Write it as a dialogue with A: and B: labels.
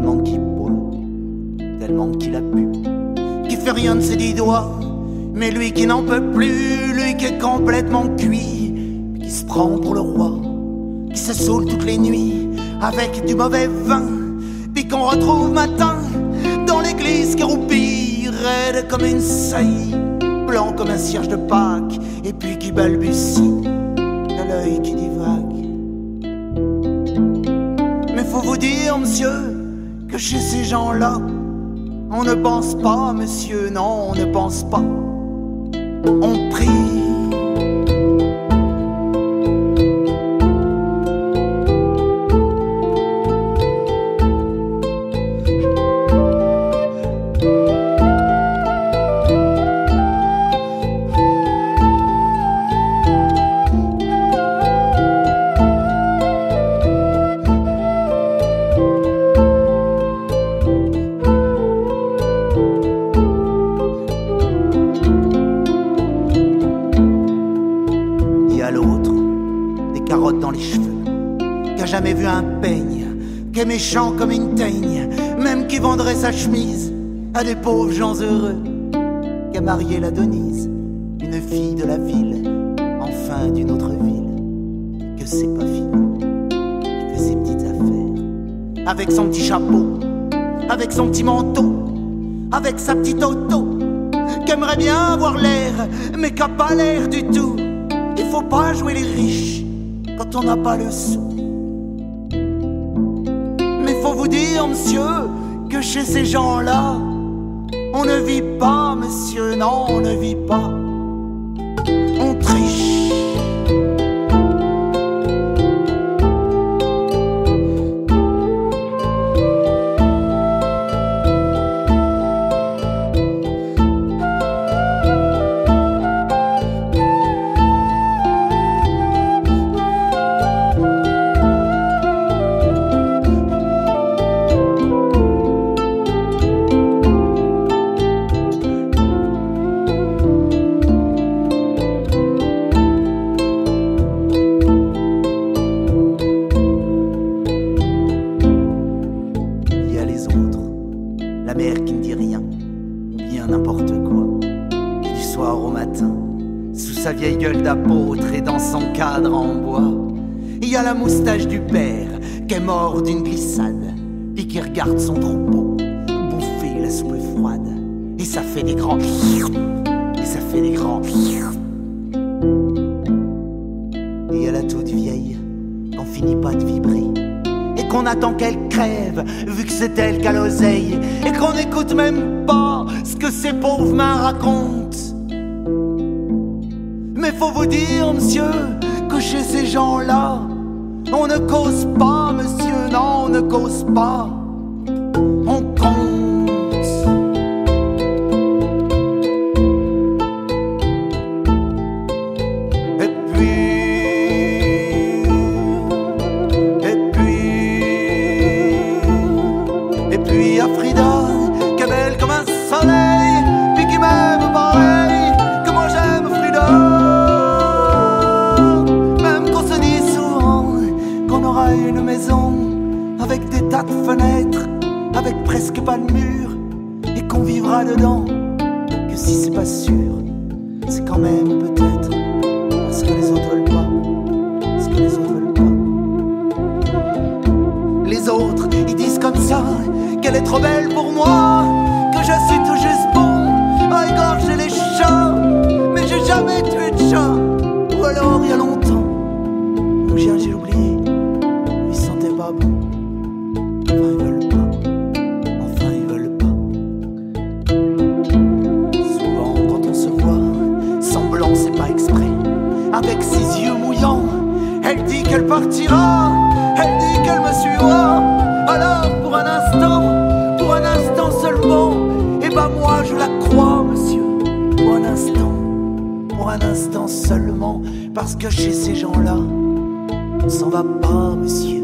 A: tellement qu'il boit, tellement qu'il a bu, qui fait rien de ses 10 doigts, mais lui qui n'en peut plus, lui qui est complètement cuit, qui se prend pour le roi, qui se saoule toutes les nuits avec du mauvais vin, puis qu'on retrouve matin dans l'église qui roupille, raide comme une saillie, blanc comme un cierge de Pâques, et puis qui balbutie, de l'œil qui divague. Mais faut vous dire, monsieur, que chez ces gens-là, on ne pense pas, monsieur, non, on ne pense pas, on prie. Dans les cheveux, qui a jamais vu un peigne, qui est méchant comme une teigne, même qui vendrait sa chemise à des pauvres gens heureux, qui a marié la Denise, une fille de la ville, enfin d'une autre ville, que c'est pas fini, qui fait ses petites affaires, avec son petit chapeau, avec son petit manteau, avec sa petite auto, qui aimerait bien avoir l'air, mais qui a pas l'air du tout. Il faut pas jouer les riches quand on n'a pas le sou. Mais faut vous dire, monsieur, que chez ces gens-là, on ne vit pas, monsieur, non, on ne vit pas. On triche. La mère qui ne dit rien, ou bien n'importe quoi, et du soir au matin, sous sa vieille gueule d'apôtre et dans son cadre en bois, il y a la moustache du père qui est mort d'une glissade, puis qui regarde son troupeau bouffer la soupe froide, et ça fait des grands, et ça fait des grands. Et il y a la toute vieille qu'on finit pas de vibrer, et qu'on attend qu'elle crève, vu que c'est elle qui a l'oseille, et qu'on n'écoute même pas ce que ces pauvres mains racontent. Mais faut vous dire, monsieur, que chez ces gens-là, on ne cause pas, monsieur, non, on ne cause pas, on compte. Et puis y a Frida, qui est belle comme un soleil, puis qui m'aime pareil que moi j'aime Frida. Même qu'on se dit souvent qu'on aura une maison avec des tas de fenêtres, avec presque pas de mur, et qu'on vivra dedans, que si c'est pas sûr, c'est quand même peut-être parce que les autres veulent pas, parce que les autres veulent pas. Les autres, ils disent comme ça qu'elle est trop belle pour moi, que je suis tout juste bon à égorger les chats, mais j'ai jamais tué de chat. Ou alors il y a longtemps, mon chien j'ai oublié, il sentait pas bon. Enfin ils veulent pas, enfin ils veulent pas. Souvent quand on se voit, semblant c'est pas exprès, avec ses yeux mouillants, elle dit qu'elle partira, elle dit qu'elle me suivra. Alors pour un instant seulement, et ben moi je la crois, monsieur, pour un instant seulement, parce que chez ces gens-là, on s'en va pas, monsieur.